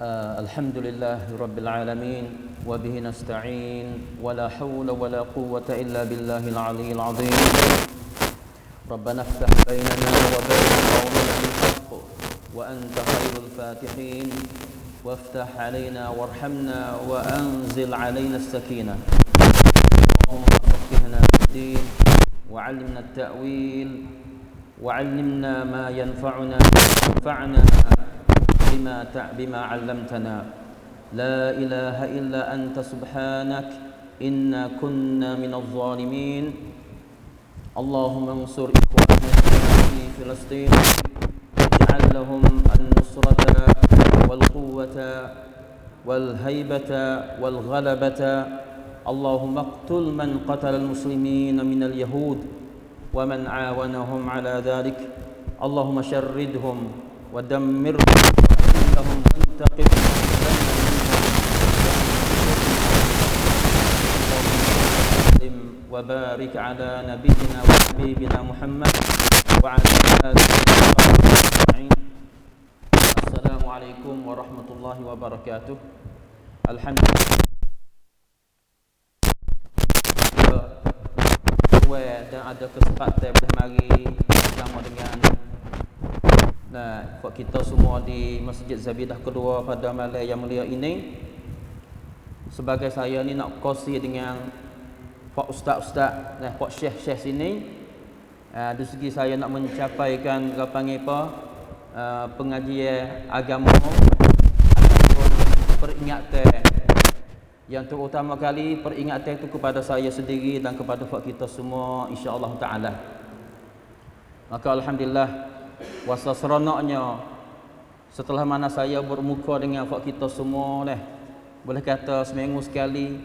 الحمد لله رب العالمين وبه نستعين ولا حول ولا قوة إلا بالله العلي العظيم. ربنا افتح بيننا وبين قومنا بالحق وأنت خير الفاتحين وافتح علينا وارحمنا وأنزل علينا السكينة. اللهم فقهنا في الدين وعلمنا التأويل وعلمنا ما ينفعنا وانفعنا بما علمتنا. لا إله إلا أنت سبحانك إنا كنا من الظالمين. اللهم انصر إخواننا في فلسطين واجعل لهم النصرة والقوة والهيبة والغلبة. اللهم اقتل من قتل المسلمين من اليهود ومن عاونهم على ذلك. اللهم شردهم ودمرهم وأنهم وانتقم وبارك على نبينا وحبيبنا محمد وعلى آله وصحبه أجمعين. السلام عليكم ورحمة الله وبركاته. Alhamdulillah dan ada kesempatan boleh mari bersama dengan kita semua di Masjid Zabidah kedua pada malam yang mulia ini. Sebagai saya ni nak kongsi dengan pak ustaz-ustaz pak syekh-syekh sini, dari segi saya nak mencapaikan pengajian agama ataupun peringatan yang terutama kali peringatan itu kepada saya sendiri dan kepada kita semua insya-Allah taala. Maka alhamdulillah wasa seronoknya setelah mana saya bermuka dengan kita semua boleh kata seminggu sekali.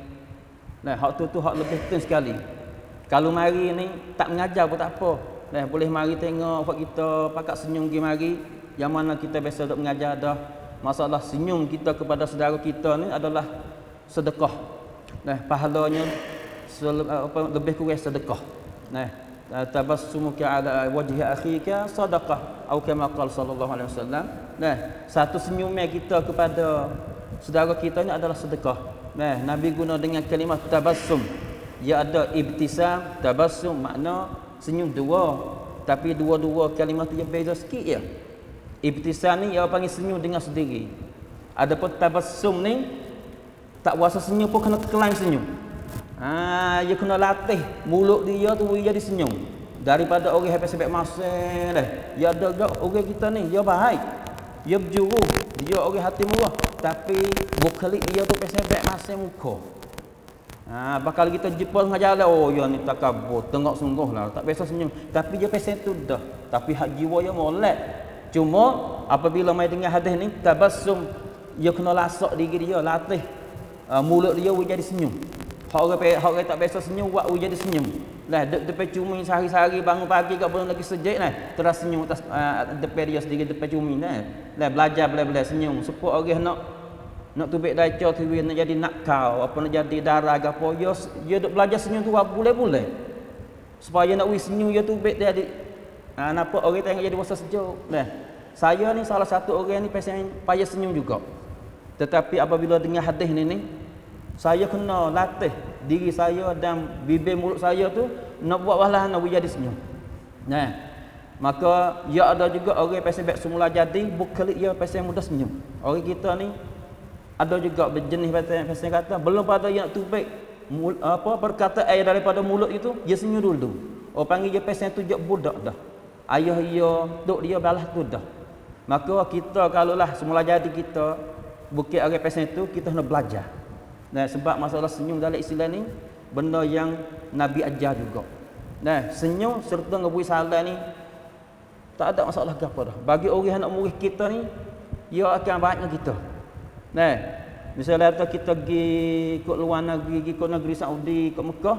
Hak tu hak lebih penting sekali. Kalau mari ni tak mengajar pun tak apa. Boleh mari tengok hak kita pakat senyum pergi mari. Yang mana kita biasa duk mengajar dah. Masalah senyum kita kepada saudara kita ni adalah sedekah. Pahalanya lebih kurang sedekah. Tabassumuka ala wajhi akhika sadaqah atau kama qala sallallahu alaihi wasallam. Satu senyuman kita kepada saudara kita ni adalah sedekah. Nabi guna dengan kalimah tabassum. Ia ada ibtisam, tabassum makna senyum dua, tapi dua-dua kalimah tu beza sikit ya. Ibtisam ni ia panggil senyum dengan sendiri. Adapun tabassum ni tak puasa senyum pun kena terkelang senyum. Dia kena latih mulut dia tu dia disenyum. Daripada orang habis sebab masing dia ada orang kita ni dia baik. Dia berjuru, dia orang hati murah, tapi bukhalik dia tu pesebek masing muka. Bakal kita jumpa tengah jalan, dia ni takabur, tengok sungguhlah, tak biasa senyum. Tapi dia pesek tu dah. Tapi hak jiwa dia molek. Cuma apabila mai dengar hadis ni tabassum, dia kena lasak diri dia, latih mulut dia jadi senyum. Hak orang tak biasa senyum buat jadi senyum. Depan cumi sehari-hari bangun pagi kat belum lagi sejak terus senyum atas depan dia sendiri depan cumi belajar senyum. Supaya orang nak tubik daca tu nak jadi nakal apa nak jadi darah ke apa dia duk belajar senyum tu boleh supaya nak senyum dia tubik dia nampak orang tengok jadi rasa sejuk. Saya ni salah satu orang ni payah senyum juga. Tetapi apabila dengar hadis ni saya kena latih diri saya dan bibir mulut saya tu nak buat walah nak jadi senyum. Maka ya ada juga orang pasal baik semula jadi bukelik dia pasal mudah senyum. Orang kita ni ada juga berjenis pasal kata belum pada yang tubik perkataan air daripada mulut itu dia senyum dulu. Orang panggil dia pasal tu je budak dah. Ayah dia duk dia balas tu dah. Maka kita kalaulah semula jadi kita bukit orang pasal itu kita kena belajar. Sebab masalah senyum dalam Islam ni benda yang Nabi ajar juga. Senyum serta ngebui salam ni tak ada masalah apa dah. Bagi orang nak murid kita ni dia akan baik dengan kita. Misalnya kita pergi ke luar negeri, pergi ke negeri Saudi, ke Mekah.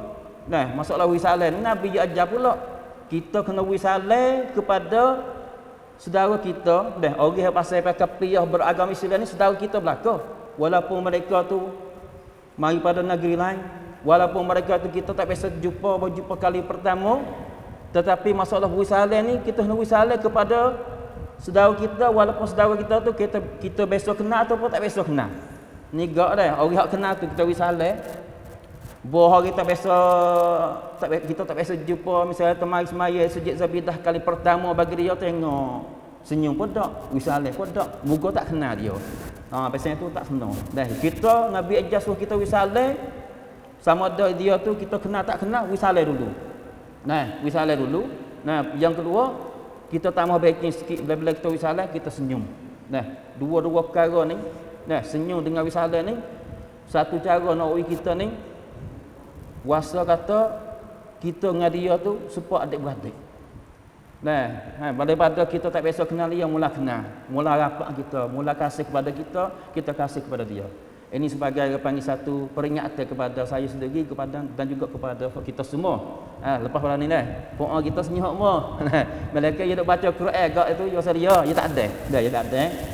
Masalah wisalam ni Nabi dia ajar pula. Kita kena wisalam kepada saudara kita. Orang yang pasal pakai piyah beragama Islam ni saudara kita belaka. Walaupun mereka tu mari pada negeri lain, walaupun mereka tu kita tak biasa berjumpa kali pertama, tetapi masalah wisalam ni kita kena wisalam kepada saudara kita, walaupun saudara kita tu kita biasa kenal ataupun tak biasa kenal. Ni gak dah orang hak kenal tu kita wisalah. Boh kita biasa kita tak biasa jumpa misalnya temai semaya sujud zabidah kali pertama bagi dia tengok senyum pun tak, wisalah pun tak, muka tak kenal dia. Biasanya tu tak senang. Dah kita Nabi ajar suruh kita wisalah sama ada dia tu kita kenal tak kenal, wisalah dulu. Wisalah dulu. Yang kedua, kita tambah baikin sikit bila kita wisalah kita senyum. Dua-dua perkara ni, senyum dengan wisalah ni satu cara nak uji kita ni. Wasa kata kita dengan dia tu supaya adik-beradik. Daripada kita tak biasa kenal dia, mula kenal, mula rapat kita, mula kasih kepada kita, kita kasih kepada dia. Ini sebagai panggil satu peringatan kepada saya sendiri kepada dan juga kepada kita semua. Lepas pada ni puan kita senyum semua. Mereka dia duk baca Quran gak itu dia seria, dia tak ada.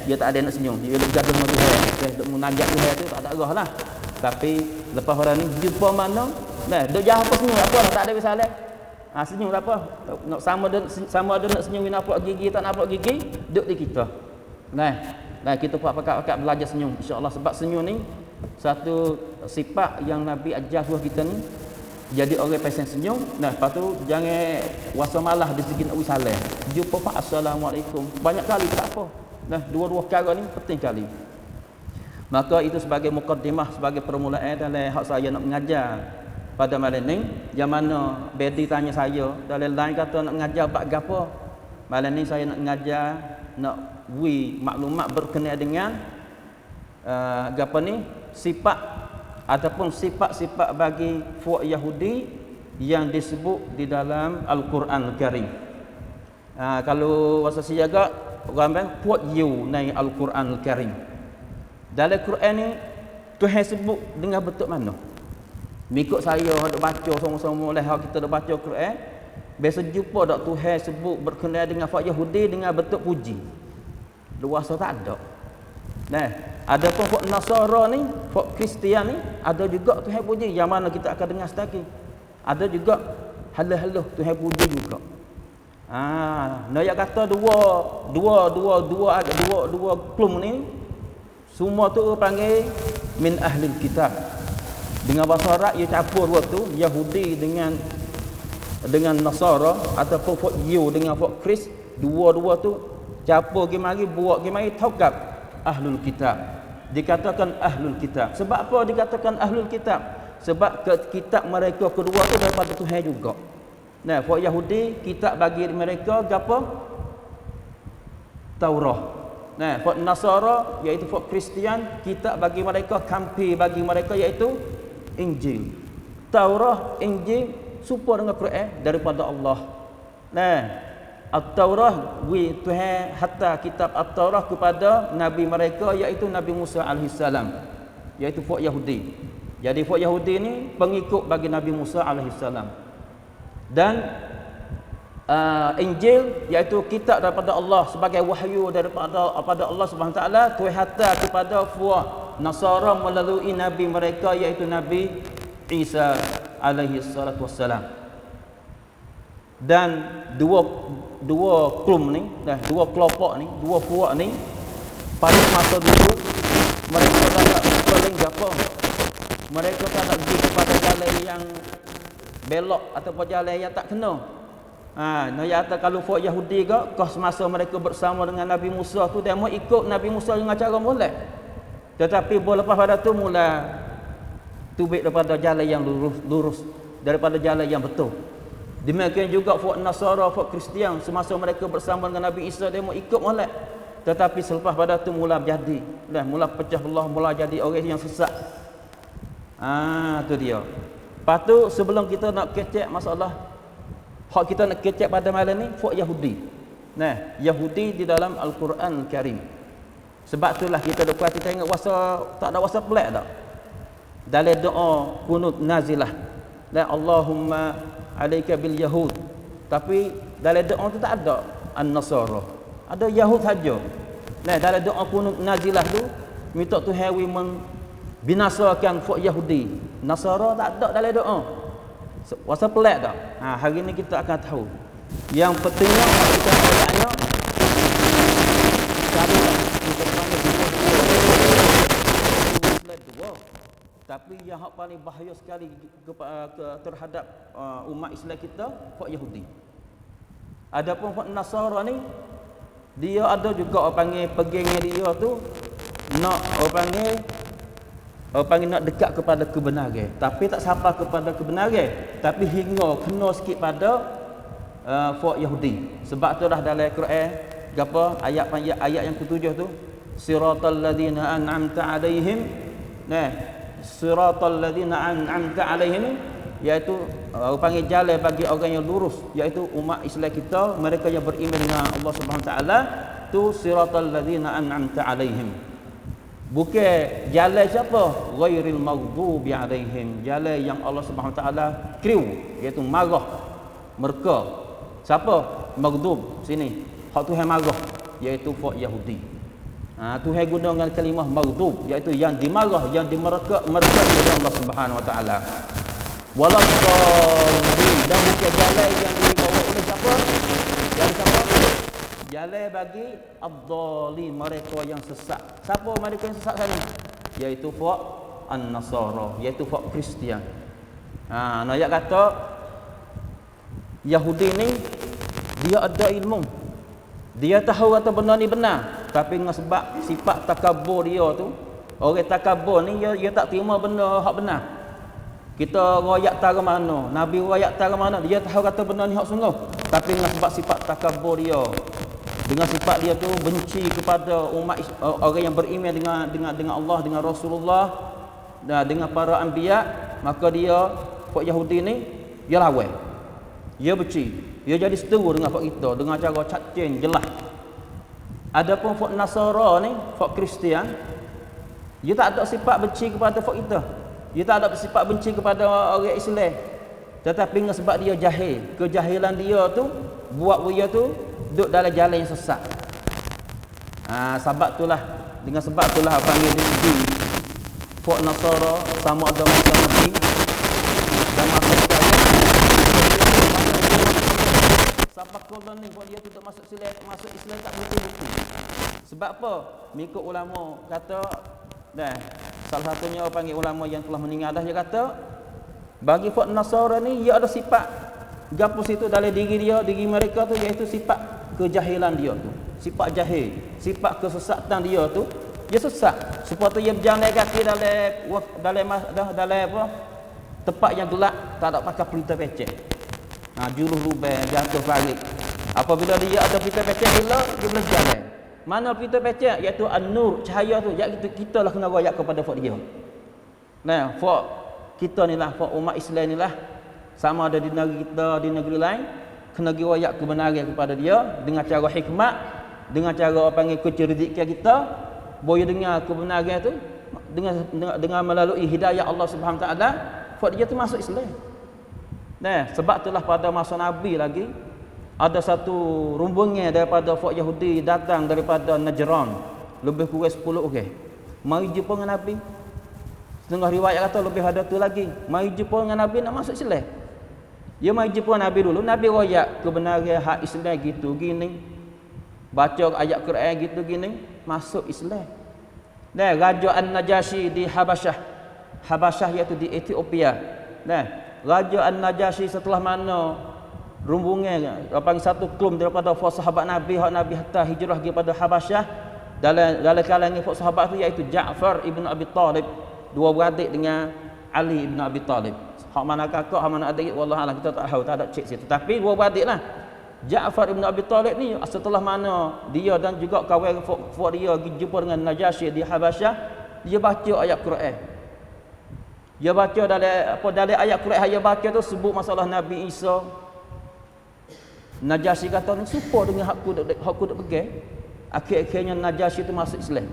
Dia tak ada nak senyum. Dia duk jaga dengan Tuhan. Dia duk munajat Tuhan tu tak ada arahlah. Tapi lepas pada ni jumpa mana duk jah apa senyum apa tak ada masalah. Senyum tak apa. Nak sama ada nak senyum nampak gigi tak nampak gigi, duk di kita. Kita pakat belajar senyum insya-Allah sebab senyum ni satu sifat yang Nabi ajar suruh kita ni jadi orang pasien senyum. Lepas tu jangan wasa malah di segi nak wisalah. Jumpa Pak assalamualaikum. Banyak kali tak apa. Dua-dua perkara ni penting kali. Maka itu sebagai mukaddimah, sebagai permulaan dalam hak saya nak mengajar pada malam ni. Yang mana Bedi tanya saya dalam lain kata nak mengajar bab gapo. Malam ni saya nak mengajar nak maklumat berkenaan dengan apa ni sifat ataupun sifat-sifat bagi fuak Yahudi yang disebut di dalam Al-Quran Al-Karim. Kalau bahasa siaga orang fuak you naik Al-Quran Al-Karim. Dalam Quran ni Tuhan sebut dengan bentuk mana? Mengikut saya hendak baca sama-sama oleh kita dak baca Quran, biasa jumpa dak Tuhan sebut berkenaan dengan fuak Yahudi dengan bentuk puji. Luasa tak ada. Ada pun fok Nasara ni, fok Kristian ni, ada juga Tuhan puji yang mana kita akan dengar sedikit. Ada juga halah-halah Tuhan puji juga. Nak kata dua klum ni semua tu panggil min ahli kitab. Dengan bahasa Arab ia campur waktu Yahudi dengan Nasara ataupun fok Yu dengan fok Kris, dua-dua tu campur pergi mari buat pergi mari taukab ahlul kitab. Dikatakan ahlul kitab. Sebab apa dikatakan ahlul kitab? Sebab kitab mereka kedua tu daripada Tuhan juga. Fok Yahudi kitab bagi mereka apa? Taurah. Fok Nasara iaitu fok Kristian kitab bagi mereka, kampir bagi mereka iaitu Injil. Taurah, Injil serupa dengan Quran daripada Allah. At-Taurah Tuhan hatta kitab At-Taurah kepada nabi mereka iaitu Nabi Musa alaihissalam, iaitu fok Yahudi. Jadi fok Yahudi ni pengikut bagi Nabi Musa alaihissalam. Dan Injil iaitu kitab daripada Allah sebagai wahyu daripada Allah Subhanahu Wa Taala, Tuhan hatta kepada fok Nasara melalui nabi mereka iaitu Nabi Isa alaihi salatu wassalam. Dan dua klum ni, dua kelompok ni, dua puak ni pada masa dulu mereka tak nak paling apa. Mereka tak nak pergi kepada jalan yang belok ataupun jalan yang tak kena. Nyata kalau fok Yahudi ke kos masa mereka bersama dengan Nabi Musa tu dia mau ikut Nabi Musa dengan cara molek. Tetapi lepas pada tu mula tubik daripada jalan yang lurus daripada jalan yang betul. Demikian juga fok Nasara, fok Kristian semasa mereka bersama dengan Nabi Isa dia mau ikut molek. Tetapi selepas pada tu mula berjadi, mula pecah belah, mula jadi orang yang sesat. Tu dia. Lepas tu sebelum kita nak kecek masalah hak kita nak kecek pada malam ni fok Yahudi. Yahudi di dalam Al-Quran Al-Karim. Sebab itulah kita dapat tengok tak ada wasa pelik tak. Dalam doa kunut nazilah. Allahumma alaika bil yahud. Tapi dalam doa tu tak ada an-nasara. Ada Yahud saja. Dalam doa kunut nazilah tu minta Tuhan membinasakan fok Yahudi. Nasara tak ada dalam doa. Wasa pelik tak? Hari ni kita akan tahu. Yang pentingnya kita ayatnya cari kita panggil dua. Tapi yang paling bahaya sekali terhadap umat Islam kita, hak Yahudi. Adapun hak Nasara ni, dia ada juga orang panggil pegangnya dia tu nak orang panggil nak dekat kepada kebenaran, tapi tak sampai kepada kebenaran, tapi hingga kena sikit pada hak Yahudi. Sebab tu dah dalam Quran apa ayat yang ketujuh tu, siratal ladzina an'amta alaihim, nah siratal ladzina an'amta alaihim, iaitu panggil jalan bagi orang yang lurus, iaitu umat Islam kita, mereka yang beriman dengan Allah Subhanahu Wa Taala, tu siratal ladzina an'amta alaihim. Bukan jalan siapa? Ghairil maghdubi alaihim, jalan yang Allah Subhanahu Wa Taala kriu, iaitu marah mereka. Siapa? Maghdub sini. Hak Tuhan marah, iaitu hak Yahudi. Tuhan guna dengan kalimah maghdub, iaitu yang dimarah, yang dimerka oleh Allah Subhanahu Wa Taala. Waladhdallin, dan bukan jalan yang dibawa oleh siapa? Yang siapa? Jalan bagi ad-dhalin, mereka yang sesat. Siapa mereka yang sesat sana? Iaitu hak An-Nasara, iaitu hak Kristian. Ayat kata Yahudi ni dia ada ilmu, dia tahu kata benda ni benar, tapi dengan sebab sifat takabur dia tu, orang takabur ni dia tak terima benda hak benar. Kita royak tara mana, Nabi royak tara mana, dia tahu kata benda ni hak sungguh, tapi dengan sebab sifat takabur dia, dengan sifat dia tu benci kepada umat orang yang beriman dengan Allah, dengan Rasulullah dan dengan para anbiya, maka dia hak Yahudi ni dia lawan, dia benci, dia jadi seteru dengan hak kita dengan cara cacing jelas. Adapun hak Nasara ni, hak Kristian, dia tak ada sifat benci kepada hak kita, dia tak ada sifat benci kepada orang Islam, tetapi dengan sebab dia jahil, kejahilan dia tu buat dia tu duduk dalam jalan yang sesat. Sebab itulah, dengan sebab itulah panggil di hak Nasara sama ada masa Nabi dan masa saya. Sampai kolon ni buat dia tidak masuk Islam tak betul-betul. Sebab apa? Mengikut ulama kata, salah satunya panggil ulama yang telah meninggal dah, dia kata bagi hak Nasara ni dia ada sifat gapo situ dalam diri mereka tu, iaitu sifat kejahilan dia tu, sifat jahil, sifat kesesatan dia tu, dia sesat. Supaya dia berjalan kaki dalam apa? Tempat yang gelap, tak ada pakai pelita pecek. Juluh lubang, jatuh farid. Apabila dia ada pelita pecek, dia boleh jalan. Mana pelita pecek? Iaitu an-nur, cahaya tu. Kita lah kena royak kepada fak dia. Fak kita ni lah, fak umat Islam ni lah, sama ada di negeri kita, di negeri lain, kena royak kebenaran kepada dia dengan cara hikmat, dengan cara panggil kecerdikan kita, boleh dengar kebenaran tu dengan melalui hidayah Allah Subhanahu Wa Taala, fak dia tu masuk Islam. Sebab itulah pada masa Nabi lagi ada satu rombongan daripada fak Yahudi datang daripada Najran, lebih kurang 10 orang. Mari jumpa dengan Nabi. Setengah riwayat kata lebih ada tu lagi. Mari jumpa dengan Nabi nak masuk Islam. Dia mari jumpa Nabi dulu. Nabi royak kebenaran hak Islam gitu gini. Baca ayat Quran gitu gini, masuk Islam. Raja An-Najashi di Habasyah. Habasyah iaitu di Ethiopia. Raja An-Najashi setelah mana rombongan satu kelum daripada sahabat Nabi, hak Nabi hatta hijrah pergi pada Habasyah, dalam kalangan sahabat tu iaitu Ja'far ibn Abi Talib, dua beradik dengan Ali ibn Abi Talib. Hak mana kakak, hak mana adik, wallah alam kita tak tahu, tak ada cek situ. Tapi dua beradik lah. Ja'far ibn Abi Talib ni setelah mana dia dan juga kawan dia pergi jumpa dengan Najashi di Habasyah, dia baca ayat Quran. Dia baca dalam ayat Quran dia baca tu sebut masalah Nabi Isa. Najashi kata ni serupa dengan hakku duk pegang. Akhir-akhirnya Najashi tu masuk Islam.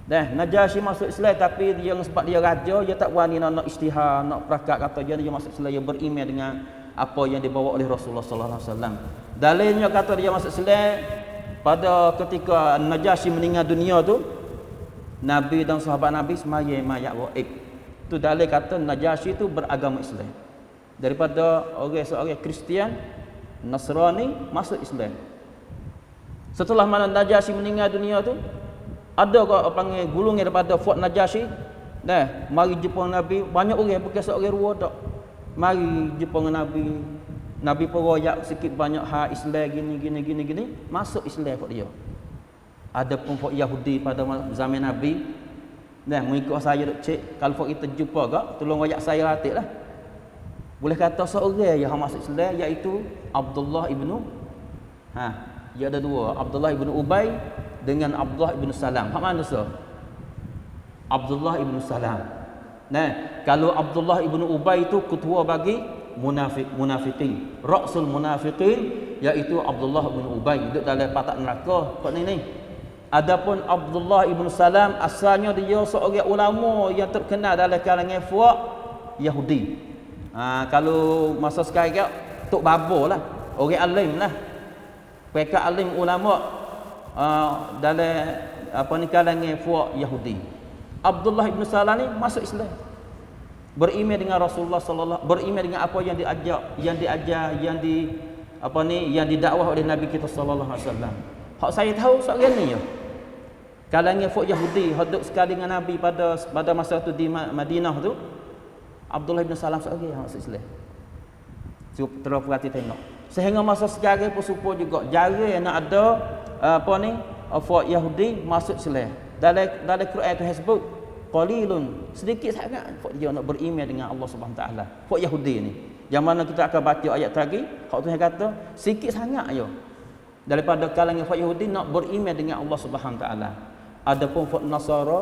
Najashi masuk Islam, tapi dia sebab dia raja, dia tak berani nak istihar, nak perakat kata dia masuk Islam, dia beriman dengan apa yang dibawa oleh Rasulullah sallallahu alaihi wasallam. Dalilnya kata dia masuk Islam pada ketika Najashi meninggal dunia tu, Nabi dan sahabat Nabi semayang mayat gaib. Tu dalil kata Najashi tu beragama Islam. Daripada seorang Kristian, Nasrani masuk Islam. Setelah mana Najasyi meninggal dunia tu, ada kau panggil gulung daripada Fort Najasyi. Nah, mari jumpa Nabi, banyak orang bukan seorang dua tak. Mari jumpa dengan Nabi. Nabi pun royak sikit banyak hak Islam gini. Masuk Islam kat dia. Ada pun Fort Yahudi pada zaman Nabi. Nah, mengikut saya duk cek, kalau Fort kita jumpa gak, tolong royak saya hati lah. Boleh kata seorang yang masuk Islam iaitu Abdullah ibnu dia ada dua, Abdullah ibnu Ubay dengan Abdullah ibnu Salam. Hak mana so? Abdullah ibnu Salam. Nah, kalau Abdullah ibnu Ubay itu ketua bagi munafiqin, rasul munafiqin iaitu Abdullah ibnu Ubay, duduk dalam patak neraka kok ni. Adapun Abdullah ibnu Salam asalnya dia seorang ulama yang terkenal dalam kalangan Fuaq Yahudi. Kalau masa sekarang tok babo lah, orang alim lah. Mereka alim ulama dalam kalangan Fuaq Yahudi. Abdullah ibn Salam ni masuk Islam. Beriman dengan Rasulullah sallallahu, beriman dengan apa yang yang didakwah oleh Nabi kita sallallahu alaihi wasallam. Hak saya tahu seorang ni ya. Kalangan Fuaq Yahudi hidup sekali dengan Nabi pada masa tu di Madinah tu. Abdullah ibn Salam seorang yang masuk Islam. Cuba terus perhati tengok. Sehingga masa sekarang pun supaya juga jarang nak ada Fuaq Yahudi masuk Islam. Dalam Quran itu sebut qalilun, sedikit sangat dia nak beriman dengan Allah Subhanahu Wa Taala. Fuaq Yahudi ni. Yang mana kita akan baca ayat lagi, hak Tuhan kata sikit sangat aja. Daripada kalangan Fuaq Yahudi nak beriman dengan Allah Subhanahu Wa Taala. Adapun Fuaq Nasara,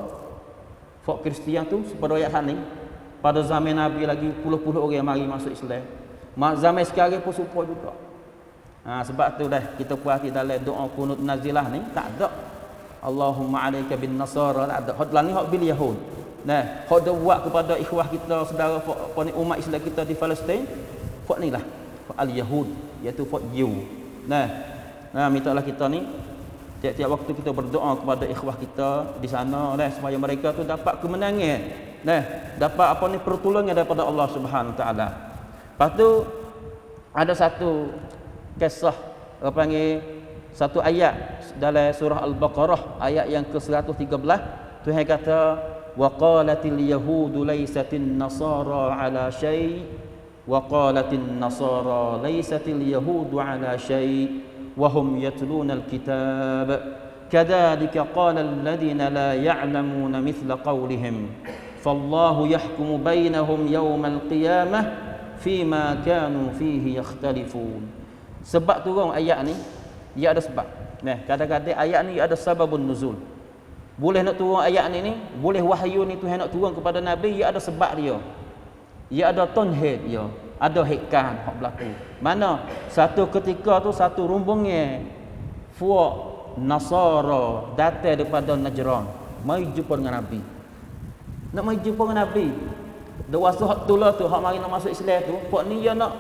Fuaq Kristian tu seperti ayat ni. Pada zaman Nabi lagi puluh-puluh orang mari masuk Islam. Zaman sekarang pun serupa juga. Sebab tu dah kita perhati dalam doa kunut nazilah ni tak ada Allahumma alaika bin nasara, tak ada. Hak ni hak bil yahud. Nah, hak dia buat kepada ikhwah kita, saudara umat Islam kita di Palestin, hak ni lah. Hak al yahud, iaitu hak Jew. Nah, mintalah kita ni tiap-tiap waktu kita berdoa kepada ikhwah kita di sana supaya mereka tu dapat kemenangan. Dapat pertolongan daripada Allah Subhanahu Wa Taala. Lepas tu ada satu kisah satu ayat dalam surah Al-Baqarah ayat yang ke-113. Tuhan kata wa qalatil yahudu laysatin nasara ala syai' wa qalatin nasara laysatil yahudu ala syai' wa hum yatluna al-kitab kadzalika qala alladhina la ya'lamuna mithla qawlihim fallahu yahkumu bainahum yawmal qiyamah fima kanu fihi yakhtalifun. Sebab turun ayat ni, ia ada sebab. Kadang-kadang ayat ni ada sababun nuzul. Boleh nak turun ayat ni, boleh wahyu ni Tuhan nak turun kepada Nabi, ia ada sebab dia. Ia ada tonhead dia, ada hikam hak berlaku. Mana satu ketika tu satu rombongan Fuaq Nasara datang daripada Najran, mari jumpa dengan Nabi. Nak mari jumpa dengan Nabi. Dewasa hak tula tu, hak mari nak masuk Islam tu, Fuaq ni dia nak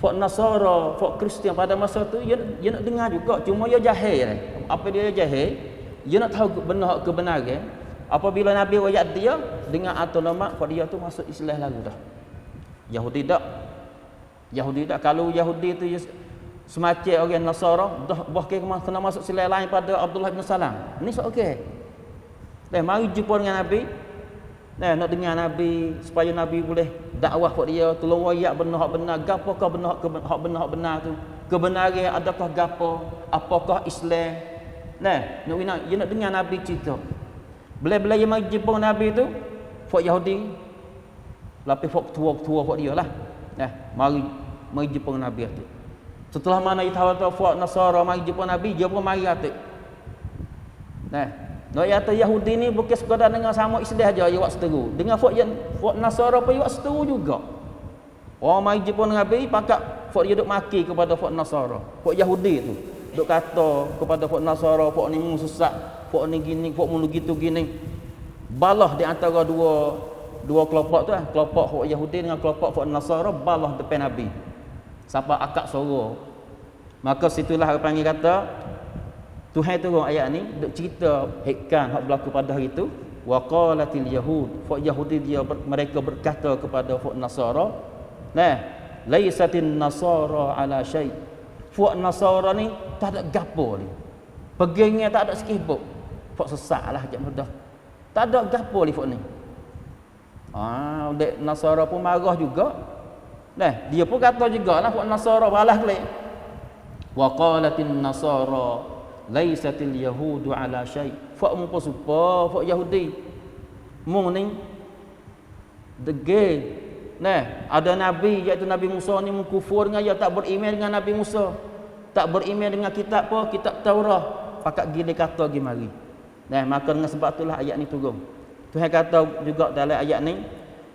Fuaq Nasara, Fuaq Kristian pada masa tu dia nak dengar juga, cuma dia jahil. Apa dia jahil? Dia nak tahu benar kebenaran. Apabila Nabi royak dia dengan autonomat, Fuaq dia tu masuk Islam lalu dah. Yahudi tak. Kalau Yahudi tu semacam orang Nasara, dah kena masuk Islam lain pada Abdullah bin Salam. Ni sok okey. Mari jumpa dengan Nabi. Nak dengar Nabi supaya Nabi boleh dakwah kat dia, tolong royak benar hak benar, gapakah benar hak benar tu? Kebenaran adakah gapo? Apakah Islam? Dia nak dengar Nabi cerita. Bila dia mari jumpa Nabi tu, Fuaq Yahudi lapis Fuaq tua kat dia lah. Mari jumpa Nabi tu. Setelah mana dia tahu Fuaq Nasara mari jumpa Nabi, dia pun mari atik. Ayat Yahudi ni bukan sekadar dengan sama Islam aja dia buat seteru. Dengan Fuaq Nasara pun dia buat seteru juga. Orang mari jumpa Nabi pakat Fuaq dia duk maki kepada Fuaq Nasara. Fuaq Yahudi tu duk kata kepada Fuaq Nasara, Fuaq ni sesat, Fuaq ni gini, Fuaq mulu gitu gini. Balah di antara dua kelompok tu kelompok Fuaq Yahudi dengan kelompok Fuaq Nasara balah depan Nabi. Sampai akak suara. Maka situlah orang panggil kata Tuhan turun ayat ni duk cerita hikam hak berlaku pada hari itu. Wa qalatil yahud, Fuaq Yahudi mereka berkata kepada Fuaq Nasara, laisatin nasara ala syai'. Fuk Nasara ni tak ada gapo ni. Pegangnya tak ada sikit. Fuk sesaklah jak mudah. Tak ada gapo li fuk ni. Dek Nasara pun marah juga. Nah, dia pun kata jugalah fuk Nasara balas kelik. Wa qalatin Nasara laisatil yahudu ala syai. Fuk mun supa fuk Yahudi. Mung ni degil. Nah, ada nabi iaitu Nabi Musa ni mengkufur dengan dia, tak beriman dengan Nabi Musa. Tak beriman dengan kitab apa? Kitab Taurat. Pakat gila kata pergi mari. Nah, maka dengan sebab itulah ayat ni turun. Tuhan kata juga dalam ayat ni,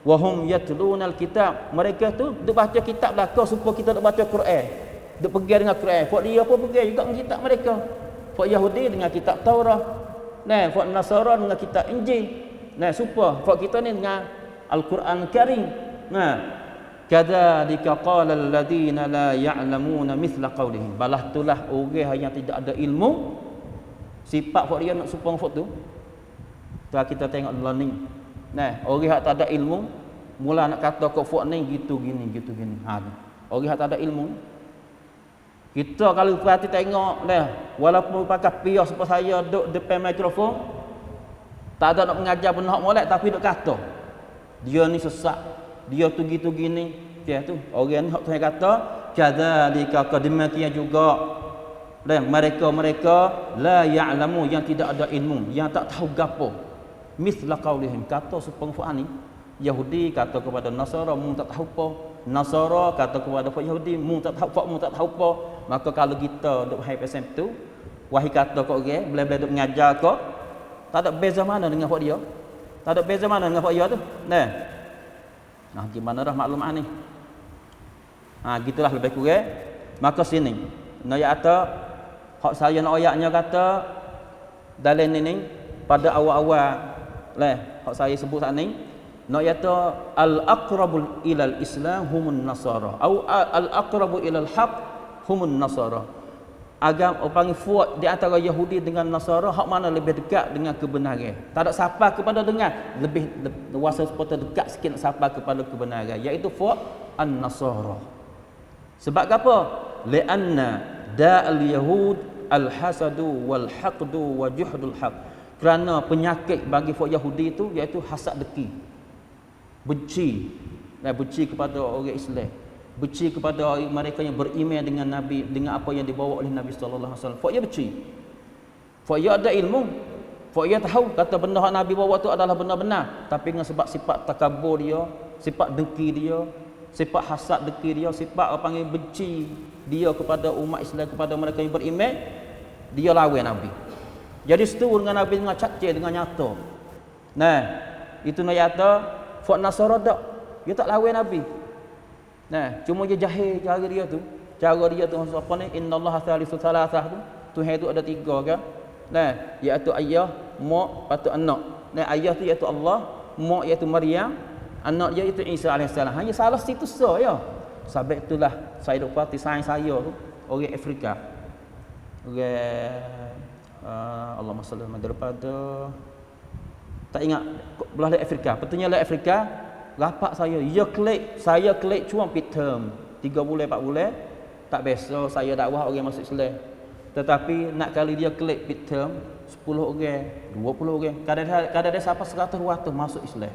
wa hum yatlunal kitab. Mereka tu duk baca kitab belaka supaya kita duk baca Quran. Duk pergi dengan Quran. Fak dia pun pergi juga dengan kitab mereka. Fak Yahudi dengan kitab Taurat. Nah, fak Nasara dengan kitab Injil. Nah, supaya fak kita ni dengan Al-Quran Karim. Nah, kadzalika qala alladziina la ya'lamuuna mithla qaulihim. Balah itulah orang yang tidak ada ilmu sifat fak dia nak supang fak tu. Tu kita tengok learning. Nah, orang yang tak ada ilmu mula nak kata kok fak ni gitu gini. Orang yang tak ada ilmu. Kita kalau perhati tengok dah, walaupun pakai piah seperti saya duduk depan mikrofon, tak ada nak mengajar pun nak molek tapi duk kata dia ni sesat, dia tu gitu gini. Dia tu orang ni hak Tuhan kata kadzalika qadimatiya juga. Dan mereka la ya'lamu yang tidak ada ilmu, yang tak tahu gapo. Mithla qaulihim, kata supang fuani. Yahudi kata kepada Nasara, mu tak tahu apa. Nasara kata kepada Yahudi, mu tak tahu apa. Maka kalau kita duk hai pasal tu, wahai kata kau orang, boleh-boleh duk mengajar kau, tak ada beza mana dengan hak dia. Tak ada beza mana dengan hak dia tu. Nah, gimana dah maklumat ni? Gitulah lebih kurang. Maka sini, ayat kata hak saya nak ayatnya kata dalam ni pada awal-awal hak saya sebut saat ni nak kata al-aqrabul ilal islam humun nasara atau al-aqrabu ilal haq humun nasara. Agama panggil fuat di antara Yahudi dengan Nasara, hak mana lebih dekat dengan kebenaran. Tak ada siapa kepada dengan lebih wasa seperti dekat sikit nak siapa kepada kebenaran, iaitu fuat an-Nasara. Sebab apa? Li'anna da'al yahud al-hasadu wal haqdu wa juhdul haq. Kerana penyakit bagi fuat Yahudi itu iaitu hasad deki. Benci kepada orang Islam. Benci kepada mereka yang beriman dengan Nabi, dengan apa yang dibawa oleh Nabi sallallahu alaihi wasallam. Fak dia benci. Fak dia ada ilmu. Fak dia tahu kata benda yang Nabi bawa tu adalah benar-benar, tapi dengan sebab sifat takabur dia, sifat dengki dia, sifat hasad dengki dia, sifat apa panggil benci dia kepada umat Islam, kepada mereka yang beriman, dia lawan Nabi. Jadi setuju dengan Nabi dengan cakcik, dengan nyata. Nah, itu nak kata fak Nasara dak, dia tak lawan Nabi. Nah, cuma dia jahil cara dia tu. Cara dia tu apa ni? Innallaha thalithu thalathah tu. Tuhan itu ada tiga kan? Nah, iaitu ayah, mak, patut anak. Nah, ayah tu iaitu Allah, mak iaitu Maryam, anak dia iaitu Isa alaihissalam. Hanya salah situ saja. Sebab itulah saya duk parti sains saya tu orang Afrika. Allahumma salli daripada tak ingat belah dari Afrika. Betulnya dari Afrika. Lapak saya klik cuma pitem 3 bulan 4 bulan tak biasa saya dakwah orang masuk Islam. Tetapi nak kali dia klik pitem 10 orang, 20 orang, kadang-kadang sampai 100 masuk Islam.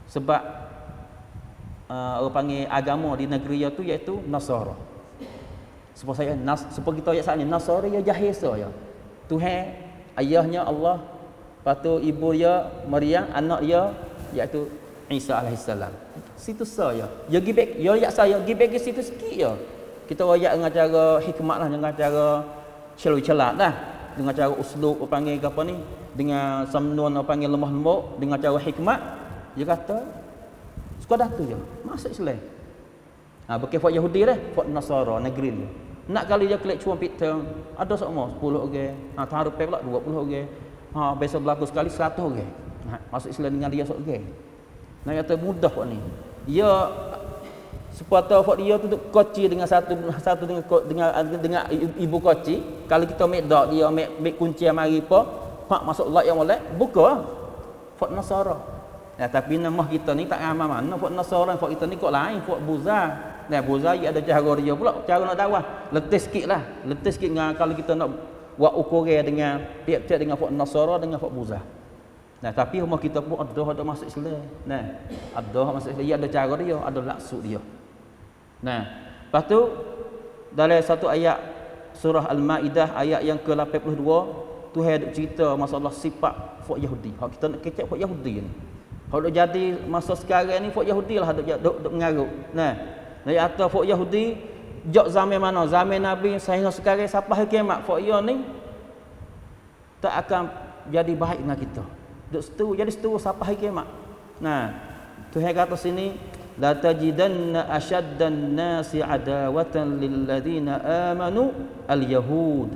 Sebab orang panggil agama di negeri itu iaitu Nasara. Sebab kita ayat saat ni Nasara ya jahil saja. Tuhan ayahnya Allah, patu ibu dia Maryam, anak dia iaitu Isa alaihissalam. Situ saja. Ya gibek, ya ayat saya gibek situ sikit ya. Kita ayat dengan cara hikmat lah, dengan cara celat dah, dengan cara uslub apa panggil apa ni, dengan samnun apa panggil lemah lembut, dengan cara hikmat. Dia kata sekadar tu je masuk Islam. Bukan fak Yahudi dah, fak Nasara negeri dia. Nak kali dia klik cuma pitang, ada semua 10 orang. Taruh pula 20 orang. Biasa berlaku sekali 100 orang. Masuk Islam dengan dia seorang. Nak kata mudah kok ni. Dia sepatah fak dia tu koci dengan satu dengan ibu koci. Kalau kita make dak dia make kunci mari apa, pak masuk lot yang molek, buka. Fak Nasara. Tapi nama kita ni tak aman mana fak Nasara, fak kita ni kok lain, fak Buza. Nah, Buzai ada cara dia pula, cara nak dakwah. Letih sikitlah. Letih sikit dengan kalau kita nak buat ukuran dengan tiap-tiap dengan fak Nasara dengan fak Buzai. Nah, tapi rumah kita pun ada masuk Islam. Nah, ada masuk Islam, ada cara dia, ada laksud dia. Nah, lepas tu dalam satu ayat surah Al-Maidah ayat yang ke-82, Tuhan ada cerita masalah sifat fak Yahudi. Hak kita nak kecek fak Yahudi ni. Hak dok jadi masa sekarang ni fak Yahudi lah dok mengarut. Nah, dari atas fak Yahudi jok zaman mana? Zaman Nabi sehingga sekarang sampai hari kiamat fak ni tak akan jadi baik dengan kita. Duk setu jadi setu sampai hari kiamat. Nah, Tuhan kata sini la tajidanna ashaddan nasi adawatan lil ladina amanu al-yahud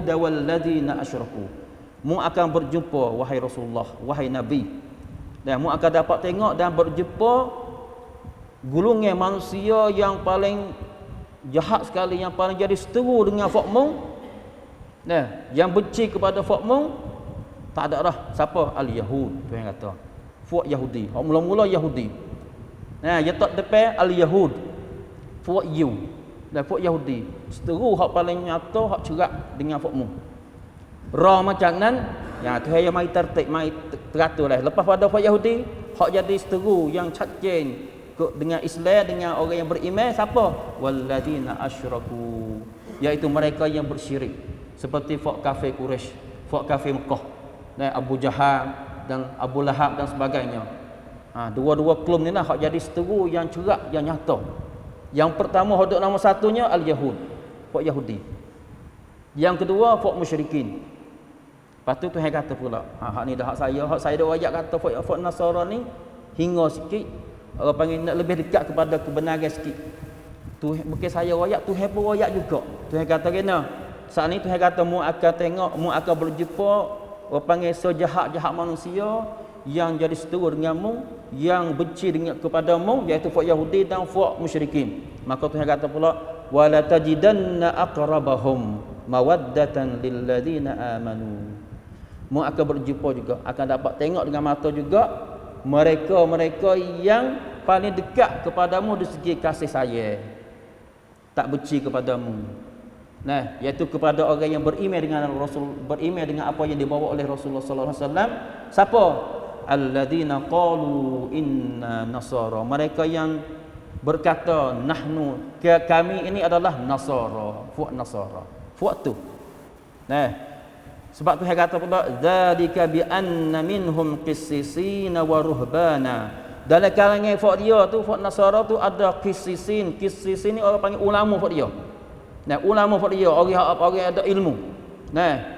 wal ladina asyraku. Mu akan berjumpa wahai Rasulullah, wahai Nabi. Dan mu akan dapat tengok dan berjumpa golongan manusia yang paling jahat sekali, yang paling jadi seteru dengan fakmu. Nah, yang benci kepada fakmu tak ada dah siapa al-yahud. Tuhan kata fak Yahudi, hak mula-mula Yahudi. Nah, dia tak depan al-yahud fak you dan fak Yahudi seteru hak paling nyata, hak cerak dengan fakmu. Ra macam nan ya Tuhan yang mai tertib, mai teratur lah. Lepas pada fak Yahudi hak jadi seteru yang cacing dengan Islam, dengan orang yang beriman siapa? Walladzina asyraku, iaitu mereka yang bersyirik, seperti fak kafir Quraisy, fak kafir Mekah, dan Abu Jahal dan Abu Lahab dan sebagainya. Dua-dua kelum ni lah hak jadi seteru yang cerak, yang nyata. Yang pertama hak nama satunya al-Yahud, fak Yahudi. Yang kedua fak musyrikin. Lepas tu Tuhan kata pula, hak ni dah hak saya dah ayat kata fak Nasara ni hingga sikit. Orang panggil nak lebih dekat kepada kebenaran sikit. Tuhan bukan saya royak, Tuhan pun royak juga. Tuhan kata kena. Saat ni Tuhan kata mu akan tengok, mu akan berjumpa orang panggil sejahat-jahat manusia yang jadi seteru denganmu, yang benci dengan kepadamu, iaitu fak Yahudi dan fak musyrikin. Maka Tuhan kata pula wala tajidanna aqrabahum mawaddatan lil ladina amanu. Mu akan berjumpa juga, akan dapat tengok dengan mata juga mereka-mereka yang paling dekat kepadamu dari segi kasih sayang, tak benci kepadamu. Nah, iaitu kepada orang yang beriman dengan Rasul, beriman dengan apa yang dibawa oleh Rasulullah sallallahu alaihi wasallam. Siapa? Alladzina qalu inna nasara, mereka yang berkata nahnu, kami ini adalah nasara, fuak nasara, fuak tu. Nah, sebab Tuhan kata pula zalika bi anna minhum qissisina wa ruhbana. Dalam kalangan fak dia tu, fak Nasara tu ada qissisin. Qissisin ni orang panggil ulama fak dia. Nah, ulama fak dia orang ada ilmu. Nah,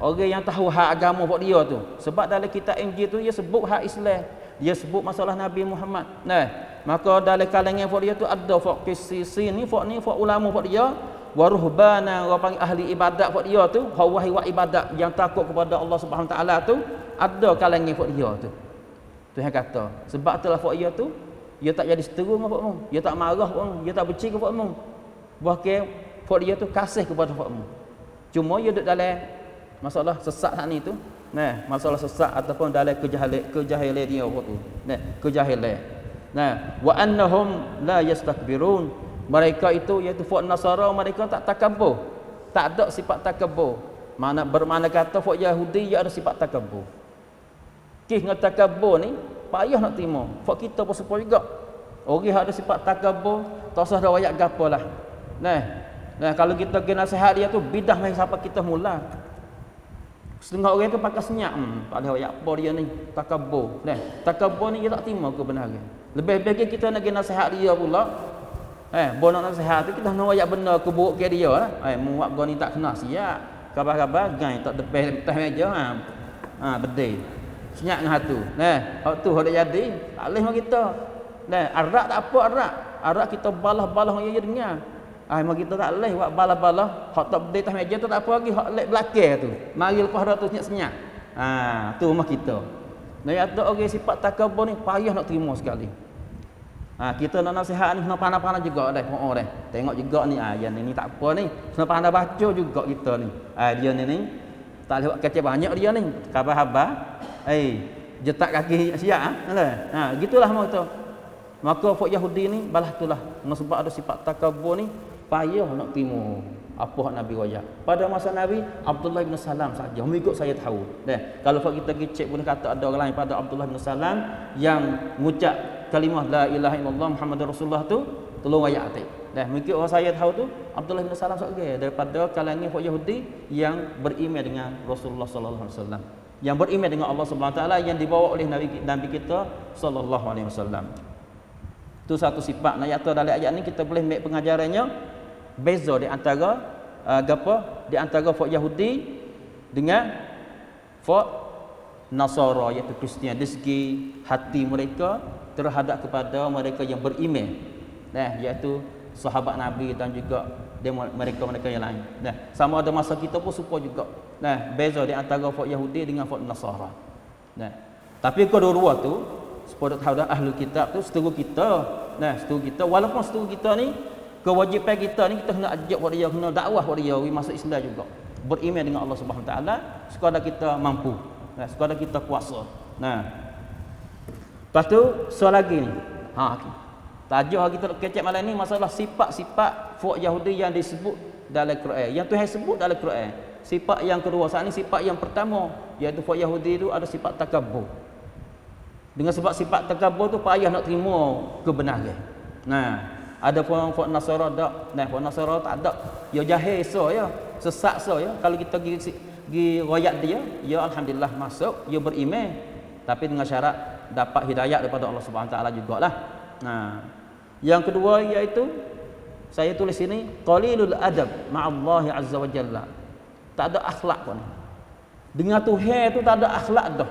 orang yang tahu hak agama fak dia tu. Sebab dalam kitab Injil tu dia sebut hak Islam, dia sebut masalah Nabi Muhammad. Nah, maka dalam kalangan fak dia tu ada fak qissisin ni, fak ulama fak dia. Waruhbana, orang panggil ahli ibadat fak dia tu, hawai wa ibadat yang takut kepada Allah Subhanahu Wa Taala tu, ada kalangan fak dia tu. Tuhan kata, sebab itulah fak dia tu, dia tak jadi seteru dengan fakmu, dia tak marah fakmu, dia tak benci ke fakmu. Bahkan fak dia tu kasih kepada fakmu. Cuma dia duduk dalam masalah sesat hak ni tu. Nah, masalah sesat ataupun dalam kejahilan dia fak tu. Nah, kejahilan. Nah, wa annahum la yastakbirun. Mereka itu iaitu fak Nasara, mereka tak takabur, tak ada sifat takabur. Bermakna kata fak Yahudi dia ada sifat takabur. Kis dengan takabur ni payah nak terima. Fak kita pun serupa juga. Orang ada sifat takabur, tak usah dah ayat gapo lah. Nah, kalau kita kena nasihat dia tu bidah mai siapa kita mula. Setengah orang tu pakai senyap, tak ada ayat apa dia ni, takabur. Nah, takabur ni dia tak terima kebenaran. Lebih-lebih kita nak kena nasihat dia pula. Bo nak nasihat tu kita nak ayat benar ke buruk ke dia lah. Muak kau ni tak kena siap. Kabar-kabar gai tak depan atas meja bedai. Senyap dengan hatu. Hak tu hak jadi, tak leh mak kita. Arak tak apa arak. Arak kita balah-balah orang dia dengar. Mak kita tak leh buat balah-balah, hak tak bedai atas meja tu tak apa lagi, hak lek belakang tu. Mari lepas dah tu senyap-senyap. Tu mak kita. Ada orang sifat takabur ni payah nak terima sekali. Kita nak nasihat ni kena pandai-pandai juga dah. Tengok juga ni yang ni tak apa ni. Kena pandai baca juga kita ni. Dia ni tak lewat kecil banyak dia ni. Khabar-khabar. Jetak kaki siap gitulah mau tu. Maka folk Yahudi ni balah itulah sebab ada sifat takabur ni payah nak terima apa hak Nabi royak. Pada masa Nabi, Abdullah bin Salam saja mengikut saya tahu. Kalau kita pergi cek boleh kata ada orang lain pada Abdullah bin Salam yang mengucap kalimah la ilaha illallah Muhammadur Rasulullah tu tolong ayat atik. Mengikut orang saya tahu tu Abdullah bin Salam seorang daripada kalangan folk Yahudi yang beriman dengan Rasulullah sallallahu alaihi wasallam. Yang beriman dengan Allah Subhanahu wa taala yang dibawa oleh Nabi kita sallallahu alaihi wasallam. Itu satu sifat. Nak yata dalam ayat ni kita boleh ambil pengajarannya beza di antara di antara folk Yahudi dengan folk Nasara iaitu Kristian dari segi hati mereka terhadap kepada mereka yang beriman. Iaitu sahabat Nabi dan juga mereka yang lain. Sama ada masa kita pun serupa juga. Beza di antara folk Yahudi dengan folk Nasara. Tapi kedua-dua tu supaya tahu dah ahli kitab tu seteru kita. Seteru kita walaupun seteru kita ni kewajipan kita ni kita kena ajak pada dia, kena dakwah pada dia masuk Islam juga. Beriman dengan Allah Subhanahu Wa Taala sekadar kita mampu. Sekadar kita kuasa. Lepas tu soal lagi ni. Tajuk kita kecek malam ni masalah sifat-sifat folk Yahudi yang disebut dalam Quran. Yang Tuhan sebut dalam Quran. Sifat yang kedua, saat ni sifat yang pertama iaitu folk Yahudi itu ada sifat takabur. Dengan sebab sifat takabur tu payah nak terima kebenaran. Ada pun folk Nasara tak. Folk Nasara tak ada. Ya jahil so ya, sesat so ya. Kalau kita pergi royak dia, ya alhamdulillah masuk, ya beriman. Tapi dengan syarat dapat hidayah daripada Allah Subhanahu Wa Taala jugalah. Yang kedua iaitu saya tulis sini qalilul adab ma'allahi azza wa jalla. Tak ada akhlak pun. Dengan Tuhan tu tak ada akhlak dah.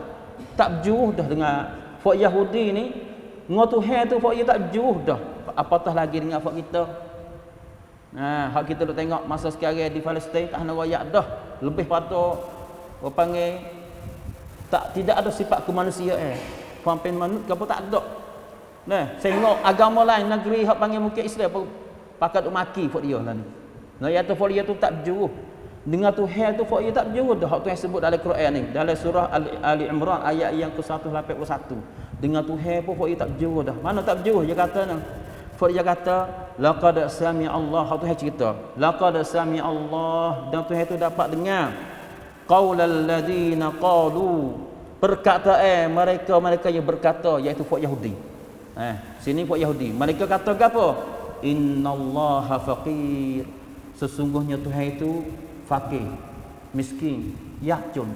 Tak berjuh dah dengan folk Yahudi ni. Dengan Tuhan tu folk dia tak berjuh dah. Apatah lagi dengan folk kita. Hak kita duk tengok masa sekarang di Palestin tak nak royak dah. Lebih pada orang panggil tidak ada sifat kemanusiaan. Pampen manut ke apa tak ada. Saya tengok agama lain negeri hak panggil mungkin Islam pakat duk maki folk dia lah ni. Iaitu folk dia tu tak berjuh. Dengan Tuhan tu folk dia tak berjuh dah. Hak Tuhan sebut dalam Quran ni, dalam surah Ali Imran ayat yang ke-181. Dengan Tuhan pun folk dia tak berjuh dah. Mana tak berjuh dia kata ni. Folk dia kata laqad sami'a Allah. Hak Tuhan cerita laqad sami'a Allah, dan Tuhan tu dapat dengar qaulal ladina qalu, perkataan mereka yang berkata iaitu folk Yahudi. Sini folk Yahudi mereka kata apa? Innallaha faqir, sesungguhnya Tuhan itu fakir, miskin, yakcun.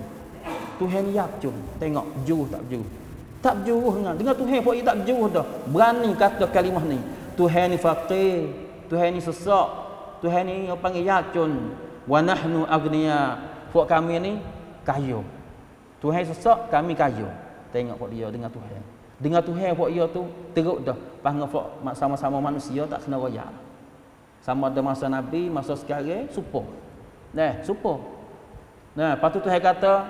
Tuhan yakcun. Tengok juh tak juh. Tak juh dengan Tuhan folk tak juh dah. Berani kata kalimah ni. Tuhan ni faqir, Tuhan ni sesak, Tuhan ni yang panggil yakcun. Wa nahnu agniya, folk kami ni kaya. Tuhan sesak, kami kaya. Tengok folk dia dengan Tuhan. Dengan Tuhan folk dia tu teruk dah. Panggil folk sama-sama manusia tak kena royak. Sama ada masa Nabi, masa sekarang serupa. Serupa. Lepas tu Tuhan kata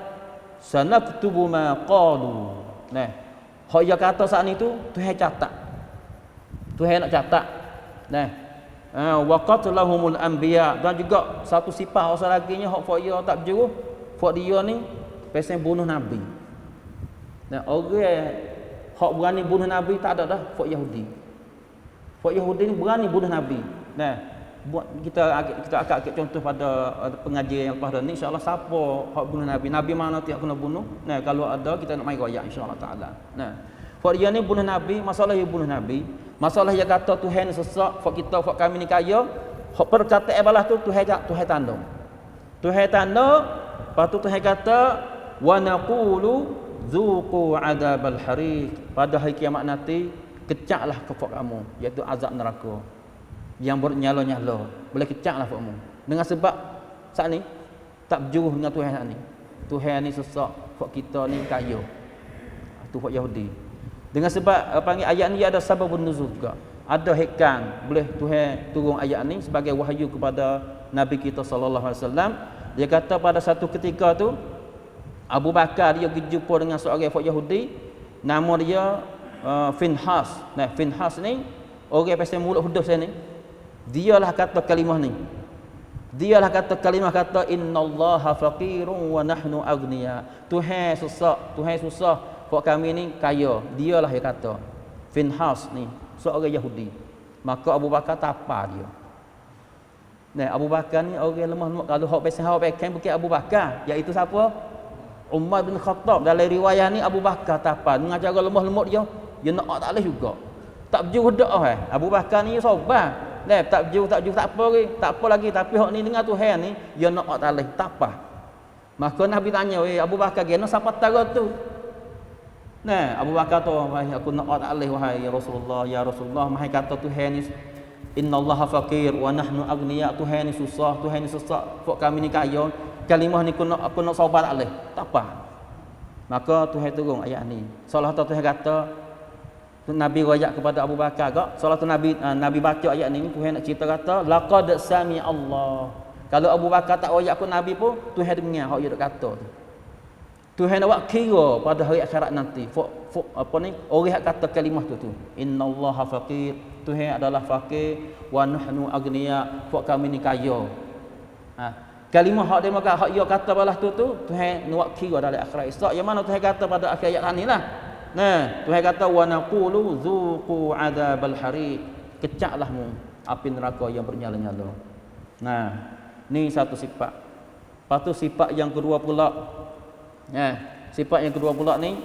sanaktubu ma qalu. Hak dia kata saat ni tu Tuhan catat. Tuhan nak catat. Wa qatlahumul anbiya, dan juga satu sifat orang lagi nya hak folk dia tak berjuruh. Folk dia ni pasal bunuh Nabi. Orang hak berani bunuh Nabi tak ada dah folk Yahudi. Folk Yahudi ni berani bunuh Nabi. Buat kita akak contoh pada pengajian yang lepas ni insya-Allah siapa hak bunuh Nabi. Nabi mana tiap kena bunuh. Kalau ada kita nak mai royak insya-Allah taala. Folk dia ni bunuh Nabi, masalah dia bunuh Nabi. Masalah dia kata Tuhan sesak, folk kita, folk kami ni kaya. Hak perkataan balas tu Tuhan tanda. Tuhan tanda, lepas tu Tuhan kata wa naqulu zuqu adzabal hariq. Pada hari kiamat nanti kecaklah ke folk kamu iaitu azab neraka yang bernyala-nyala. Boleh kecaklah folk kamu. Dengan sebab saat ni tak berjuruh dengan Tuhan saat ni. Tuhan ni sesak, folk kita ni kaya. Tu folk Yahudi. Dengan sebab panggil ayat ni ada sababun nuzul juga. Ada hikam boleh Tuhan turun ayat ni sebagai wahyu kepada Nabi kita sallallahu alaihi wasallam. Dia kata pada satu ketika tu Abu Bakar dia pergi jumpa dengan seorang folk Yahudi, nama dia Finhas. Finhas ni orang pasal mulut hudus ni. Dialah kata kalimah ni. Dialah kata kalimah kata innallaha faqirun wa nahnu aghniya. Tuhan susah, folk kami ni kaya. Dialah yang kata. Finhas ni seorang Yahudi. Maka Abu Bakar tapa dia. Nah, Abu Bakar ni orang lemah lembut. Kalau hak pesan hak pekan bukan Abu Bakar, iaitu siapa? Umar bin Khattab. Dalam riwayat ni Abu Bakar tapa dengan cara lemah lembut dia nak tak boleh juga. Tak berjuh dak Abu Bakar ni sabar. Nah, tak berjuh tak apa lagi tapi hak ni dengan Tuhan ni dia nak tak boleh tapa. Maka Nabi tanya, Abu Bakar geno siapa tara tu? Nah, Abu Bakar tu, wahai aku nak tak boleh wahai ya Rasulullah, mahai kata Tuhan ni innallaha faqir wa nahnu aghniya, Tuhan ni susah, Tuhan ni sesak, pok kami ni kaya. Kalimah ni aku nak sabar tak boleh. Tak apa. Maka Tuhan turun ayat ni. Salah satu Tuhan kata Nabi royak kepada Abu Bakar gak. Salah satu Nabi baca ayat ni Tuhan nak cerita kata laqad sami Allah. Kalau Abu Bakar tak royak ke Nabi pun Tuhan dengar hak dia dak kata tu. Tuhan nak buat kira pada hari akhirat nanti. Apa ni? Orang yang kata kalimah tu. Innallaha faqir. Tuhan adalah fakir wa nahnu aghniya, pok kami ni kaya. Kalimah hak dia maka hak dia kata balas tu Tuhan nak kira dalam akhirat esok. Yang mana Tuhan kata pada akhir ayat ni lah. Nah, Tuhan kata wa naqulu dzuqu adzabal hariq. Kecaklah mu api neraka yang bernyala-nyala. Nah, ni satu sifat. Lepas tu sifat yang kedua pula. Sifat yang kedua pula ni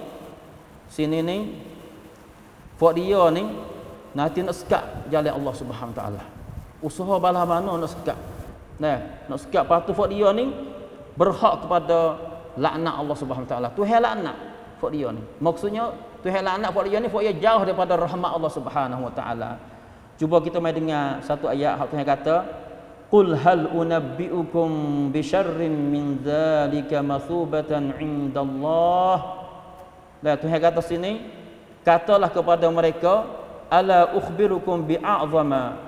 sini ni buat dia ni nanti nak sekat jalan Allah Subhanahu taala. Usaha balah mana nak sekat. Nah, nak sekat patu buat dia ni berhak kepada laknat Allah Subhanahu taala. Tuhan laknat buat dia ni. Maksudnya Tuhan laknat buat dia ni buat dia jauh daripada rahmat Allah Subhanahu wa taala. Cuba kita mai dengar satu ayat hak Tuhan kata, "Qul hal unabbiukum bi syarrin min dzalika mathubatan 'indallah." Nah, Tuhan kata sini, katalah kepada mereka, ala ukhbirukum bi'a'zama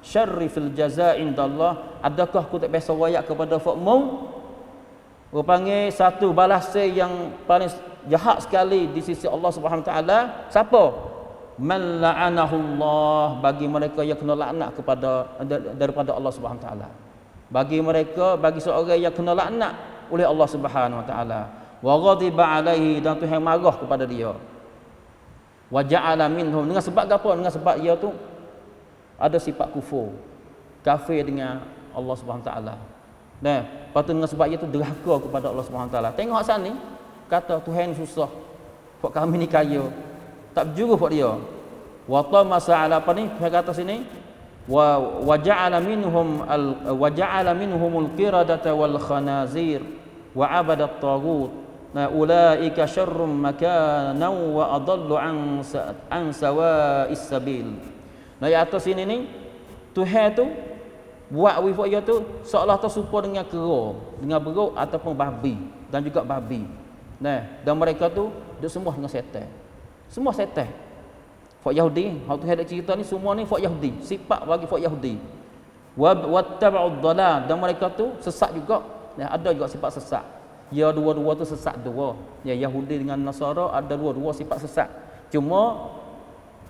syarri fil jazaa indallah. Adakah aku tak biasa wayak kepada fakmu? Rupanya satu balasan yang paling jahat sekali di sisi Allah Subhanahu taala. Siapa? Man la'anahu Allah, bagi mereka yang kena laknat daripada Allah Subhanahu taala. Bagi mereka, bagi seorang yang kena laknat oleh Allah Subhanahu taala. Wa ghadiba alaihi, dan Tuhan marah kepada dia. Wa ja'ala minhum, dengan sebab apa? Dengan sebab dia tu ada sifat kufur, kafir dengan Allah Subhanahu taala. Nah, lepas tu dengan sebab dia tu derhaka kepada Allah Subhanahu taala. Tengok sana ni, kata Tuhan susah, buat kami ni kaya. Tak berjuru buat dia. Wa tamasa ala apa ni? Tuhan kata sini, wa ja'ala minhumul qiradata wal khanazir wa abada at-taghut. Nah, ulaika syarrum makanan wa adallu an sawa'is sabil. Nah, di atas sini ni Tuhan tu buat wifak dia tu seolah tersupa dengan kera, dengan beruk ataupun babi dan juga babi. Nah, dan mereka tu dia semua dengan setan. Semua setan. Fak Yahudi, hak Tuhan ada cerita ni semua ni fak Yahudi, sifat bagi fak Yahudi. Wattaba'ud dhalal, dan mereka tu sesat juga. Nah, ada juga sifat sesat. Ya, dua-dua tu sesat dua. Ya, Yahudi dengan Nasara ada dua-dua sifat sesat. Cuma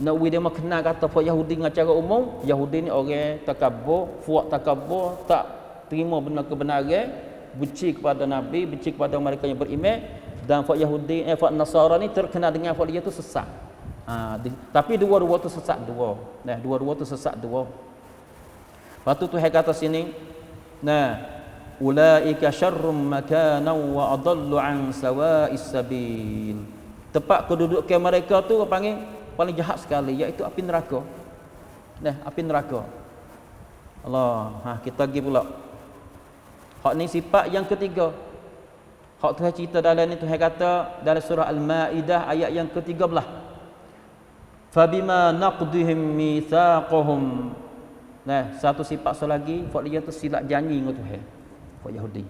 nak dia kenal kata fak Yahudi dengan cara umum, Yahudi ni orang takabur, fuak takabur, tak terima benar kebenaran, benci kepada Nabi, benci kepada mereka yang beriman. Dan fak Yahudi fak Nasara ni terkenal dengan fak dia tu sesat. Tapi dua-dua tu sesat dua. Nah, dua-dua tu sesat dua. Lepas tu Tuhan kata sini, nah, ulaika syarrum makanan wa adallu an sawa'is sabil. Tempat kedudukan mereka tu panggil paling jahat sekali, iaitu api neraka. Nah, api neraka. Allah, kita pergi pula. Hak ni sifat yang ketiga. Hak Tuhan cerita dalam ni, Tuhan kata dalam surah Al-Maidah ayat yang ke-13. Fabima naqdihim mitsaqahum. Nah, satu sifat lagi, hak dia tu silap janji dengan Tuhan. Hak Yahudi.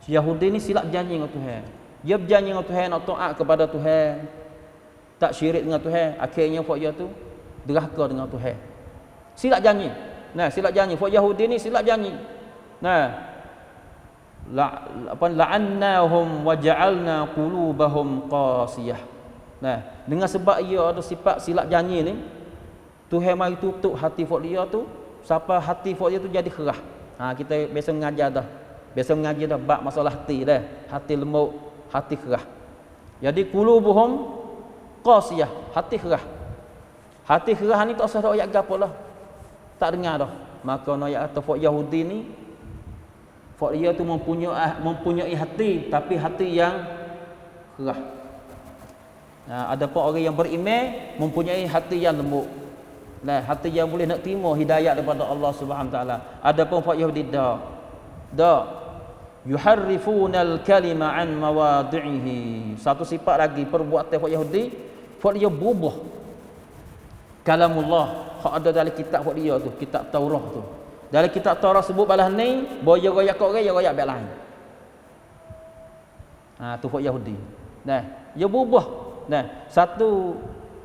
Yahudi ni silap janji dengan Tuhan. Dia berjanji dengan Tuhan nak taat kepada Tuhan, tak syirik dengan Tuhan. Akhirnya hak dia tu derhaka dengan Tuhan. Silap janji. Nah, silap janji. Hak Yahudi ni silap janji. Nah, la'annahum wa ja'alna qulubahum qasiyah. Nah, dengan sebab ia ada sifat silap janji ni, Tuhan mari tutup hati fak dia tu, sampai hati fak dia tu jadi kerah. Kita biasa mengajar dah. Biasa mengajar dah bab masalah hati dah. Hati lembut, hati kerah. Jadi qulubuhum qasiyah, hati kerah. Hati kerah ni tak usah dak ayat gapo lah. Tak dengar dah. Maka ayat kata fak Yahudi ni fak dia tu mempunyai hati, tapi hati yang kerah. Ada pun orang yang beriman mempunyai hati yang lembut. Nah, hati yang boleh nak terima hidayah daripada Allah Subhanahu taala. Ada pun fak Yahudi dak yuharrifunal kalima an mawadhihi. Satu sifat lagi perbuatan fak Yahudi, fak dia berubah kalamullah hak ada dalam kitab fak dia tu, kitab Taurat tu. Dalam kitab Taurat sebut balah ni, boya royak kau orang, ya royak bek lain. Tu fak Yahudi. Nah, dia berubah. Nah, satu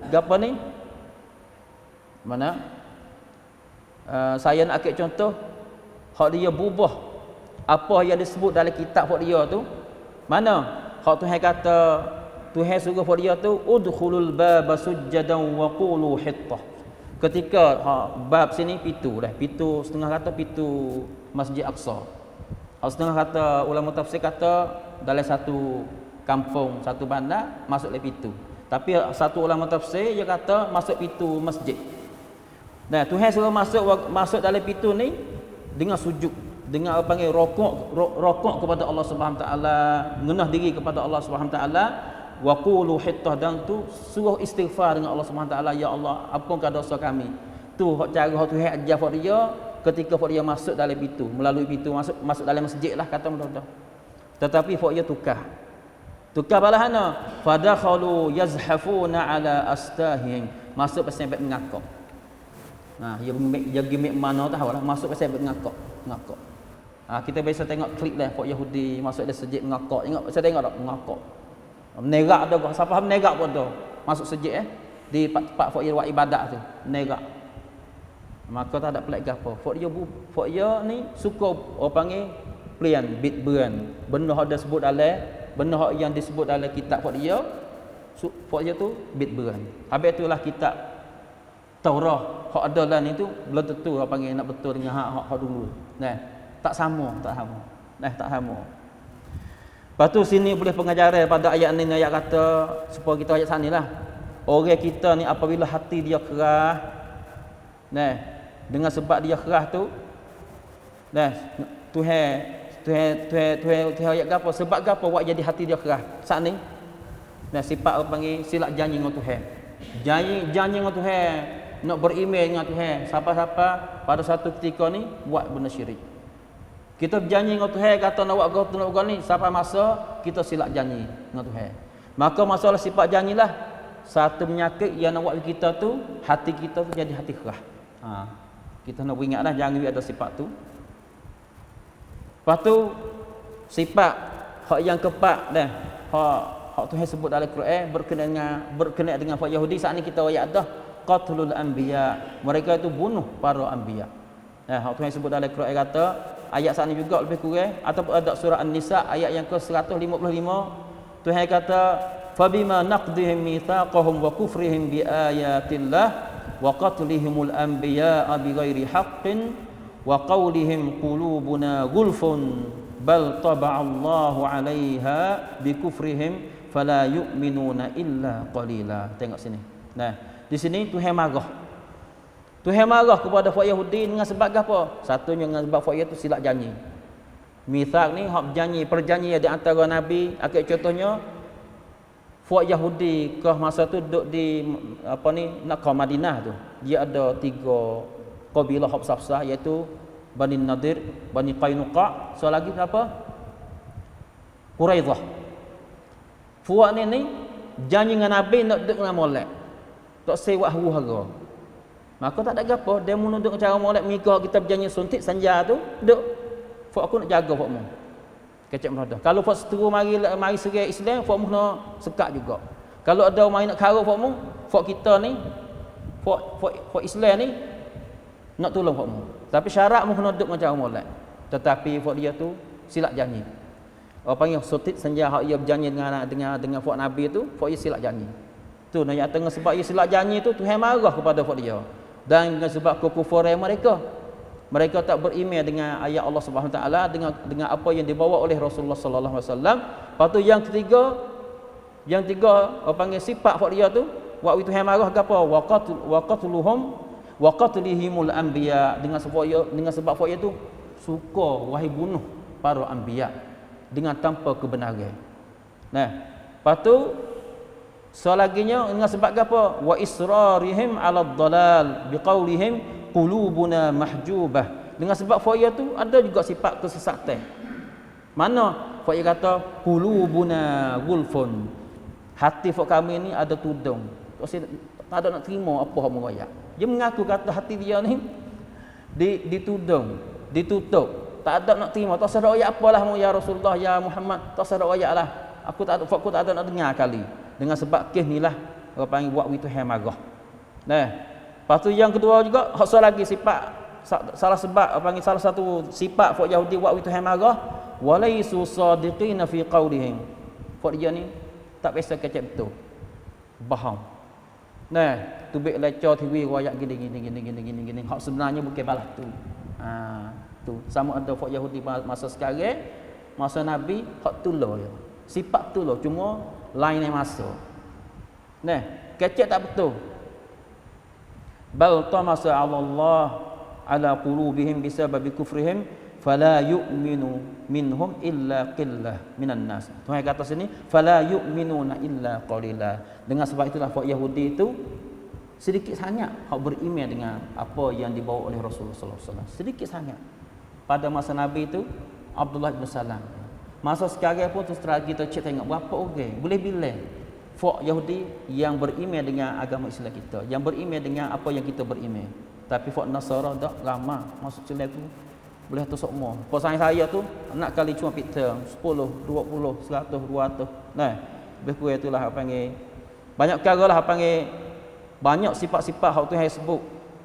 gapo ni? Mana? Saya nak ambil contoh hak dia berubah apa yang disebut dalam kitab hak dia tu. Mana? Hak Tuhan kata, Tuhan suruh hak dia tu udkhulul baba sujjadan wa qulu hittah. Ketika bab sini pintu setengah kata pintu Masjid Aqsa. Setengah kata ulama tafsir kata dalam satu kampung, satu bandar masuk le pintu. Tapi satu ulama tafsir dia kata masuk pintu masjid. Nah, Tuhan suruh masuk dalam pintu ni dengan sujud, dengan apa panggil rokok kepada Allah Subhanahu taala, ngenah diri kepada Allah Subhanahu taala, wa qulu hittah, dan tu suruh istighfar dengan Allah Subhanahu taala, ya Allah ampunkan dosa kami. Tu cara hak Tuhan ajar pada dia ketika dia masuk dalam pintu, melalui pintu masuk dalam masjid lah kata mudah-mudah. Tetapi dia tukar balahana fadakhalu yazhafuna ala astahihim, masuk pasal mengakak. Dia gimmick mana tahu lah, masuk pasal mengakak. Kita biasa tengok klip lah fak Yahudi masuk dalam masjid mengakak. Saya tengok tak mengakak. Menerak dah, siapa faham menerak pun tu. Masuk masjid di tempat fak dia buat ibadat tu, menerak. Maka tak ada pelik gapo. Fak dia ni suka orang panggil pelian bit beran. Benda ada sebut dalam benda yang disebut dalam kitab fak dia tu bit beran. Habis itulah kitab Taurat hak ada dalam itu belum tentu orang panggil nak betul dengan hak dulu. Nah, tak sama. Tak sama. Lepas tu sini boleh pengajaran pada ayat ni, ayat kata supaya kita ayat sanilah. Orang kita ni apabila hati dia keras, nah, dengan sebab dia keras tu, nah, Tuhan ayat gapo? Sebab gapo buat jadi hati dia keras? Saat ni, nah, sifat orang panggil silap janji dengan Tuhan. Janji dengan Tuhan, nak beriman dengan Tuhan. Siapa-siapa pada satu ketika ni buat benda syirik. Kita berjanji dengan Tuhan, kata nak buat ni, sampai masa kita silap janji dengan Tuhan. Maka masalah sifat janjilah satu penyakit yang nak buat kita tu, hati kita tu jadi hati keras. Kita nak ingatlah jangan ada sifat tu. Lepas tu sifat hak yang keempat dah, hak Tuhan sebut dalam Quran berkenaan dengan hak Yahudi. Saat ni kita ayat dah qatlul anbiya, mereka itu bunuh para anbiya. Hak Tuhan sebut dalam Quran kata ayat saat ni juga lebih kurang ataupun ada surah An-Nisa ayat yang ke-155. Tuhan kata fabima naqdihim mitsaqahum wa kufrihim bi ayatillah wa qatlihimul anbiya'a bighairi haqqin wa qawlihim qulubuna gulfun bal taba'allahu 'alaiha bi kufrihim fala yu'minuna illa qalila. Tengok sini. Nah, di sini Tuhan marah. Tuhan marah kepada fak Yahudi dengan sebab apa? Satunya dengan sebab fak itu silap janji. Mitsaq ni hak janji, perjanjian di antara nabi. Akik contohnya fak Yahudi ke masa tu duduk di nak ke Madinah tu. Dia ada 3 kabilah hak besar iaitu Bani Nadir, Bani Qainuqa, so lagi apa? Quraidah. Fuak ni janji dengan nabi nak duduk dengan molek. Tak sewa huru-hara. Maka tak ada apa, dia menunduk cara molek mengikut kita berjanji suntik sanja tu, duk fak aku nak jaga fakmu. Kecek merada. Kalau fak seteru mari serai Islam, fakmu nak sekat juga. Kalau ada orang nak kara fakmu, fak kita ni, fak Islam ni nak tolong fakmu. Tapi syarat mu kena duk dengan cara molek. Tetapi fak dia tu silap janji. Orang panggil suntik sanja hak ia berjanji dengan fak Nabi tu, fak ia silap janji. Tu nak tengah sebab ia silap janji tu Tuhan marah kepada fak dia. Dan dengan sebab kekufuran mereka tak beriman dengan ayat Allah Subhanahu taala, dengan apa yang dibawa oleh Rasulullah sallallahu alaihi wasallam. Lepas tu yang ketiga apa panggil sifat hak dia tu wa Tuhan marah gapo? Wa qatlihimul anbiya, dengan sebab foya tu suka wahai bunuh para anbiya dengan tanpa kebenaran. Nah, lepas tu selaginya dengan sebab apa? Wa israrihim 'ala ad-dhalal biqaulihim qulubuna mahjubah. Dengan sebab foya tu ada juga sifat kesesatan. Mana foya kata qulubuna gulfun. Hati fok kami ni ada tudung. Tak ada nak terima apa hak meraya. Dia mengaku kata hati dia ni ditudung, ditutup. Tak ada nak terima. Tak sedar ayat apalah mu ya Rasulullah, ya Muhammad. Tak sedar ayat lah. Aku tak ada nak dengar kali. Dengan sebab kes ni lah orang panggil buat itu marah. Nah, lepas tu yang kedua juga hak lagi sifat salah sebab orang panggil salah satu sifat fok Yahudi buat itu marah, walaisu sadiqina fi qaulihim. Fok dia ni tak biasa kecek betul. Bohong. Nah, tubik lecor TV royak gini. Hak sebenarnya bukan balas tu. Tu sama ada fok Yahudi masa sekarang, masa Nabi hak tulah ya. Sifat tulah cuma lain yang masuk. Nah, kecek tak betul. Bal tamasa 'ala Allah 'ala qulubihim bisababi kufrihim fala yu'minu minhum illa qillah minan nas. Tuhan kata sini fala yu'minuna illa qalila. Dengan sebab itulah fok Yahudi itu sedikit sangat hak beriman dengan apa yang dibawa oleh Rasulullah sallallahu alaihi wasallam. Sedikit sangat. Pada masa Nabi itu Abdullah bin Salam. Masa sekarang pun terus terang kita cek tengok berapa orang boleh bilang fok Yahudi yang beriman dengan agama Islam kita, yang beriman dengan apa yang kita beriman. Tapi fok Nasara dak lama masuk Islam tu boleh tu semua. Pas saya tu nak kali cuma pita 10, 20, 100, 200. Nah, lebih kurang itulah apa panggil banyak perkara lah apa panggil banyak sifat-sifat hak Tuhan sebut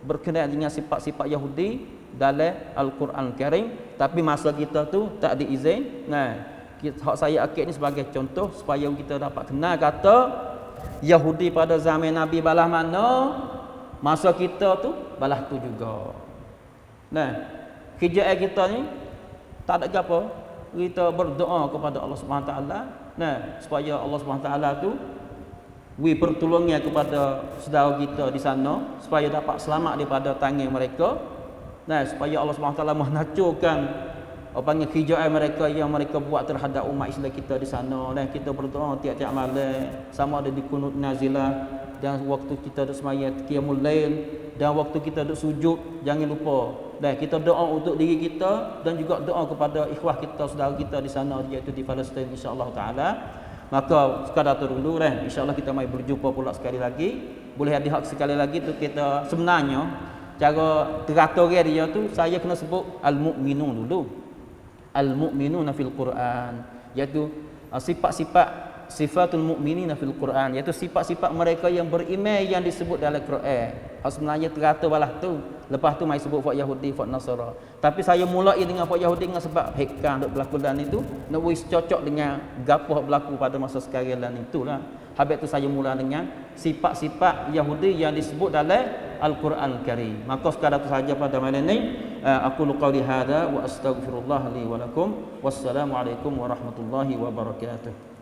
berkenaan dengan sifat-sifat Yahudi dalam Al-Quran Karim, tapi masa kita tu tak diizin. Nah, hak saya akid ni sebagai contoh supaya kita dapat kenal kata Yahudi pada zaman Nabi balah mana, masa kita tu balah tu juga. Nah, kerjaan kita ni tak ada apa, kita berdoa kepada Allah Subhanahu taala, nah, supaya Allah Subhanahu taala tu pertolongnya kepada saudara kita di sana supaya dapat selamat daripada tangan mereka. Nah, supaya Allah Subhanahu taala menghancurkan apa panggil kerjaan mereka yang mereka buat terhadap umat Islam kita di sana. Dan kita berdoa tiap-tiap malam, sama ada di kunut nazilah dan waktu kita duduk sembahyang qiyamul lail dan waktu kita duduk sujud, jangan lupa. Dan kita doa untuk diri kita dan juga doa kepada ikhwah kita, saudara kita di sana iaitu di Palestin insya-Allah taala. Maka sekadar tu dulu kan, insya-Allah kita mai berjumpa pula sekali lagi. Boleh ada hak sekali lagi tu kita sebenarnya cara teratur dia tu saya kena sebut al-mu'minun dulu. Al-mu'minuna fil Quran, iaitu sifatul mu'minina fil Quran, iaitu sifat-sifat mereka yang beriman yang disebut dalam Quran. Sebenarnya teratur balah tu. Lepas tu mai sebut fak Yahudi, fak Nasara. Tapi saya mulai dengan fak Yahudi dengan sebab hikam duk berlaku dan itu nak wis cocok dengan gapo berlaku pada masa sekarang dan itulah. Habis tu saya mula dengan sifat-sifat Yahudi yang disebut dalam Al-Quran Karim. Maka sekadar itu saja pada malam ini. Aku qauli hadza wa astaghfirullah li wa lakum. Wassalamualaikum warahmatullahi wabarakatuh.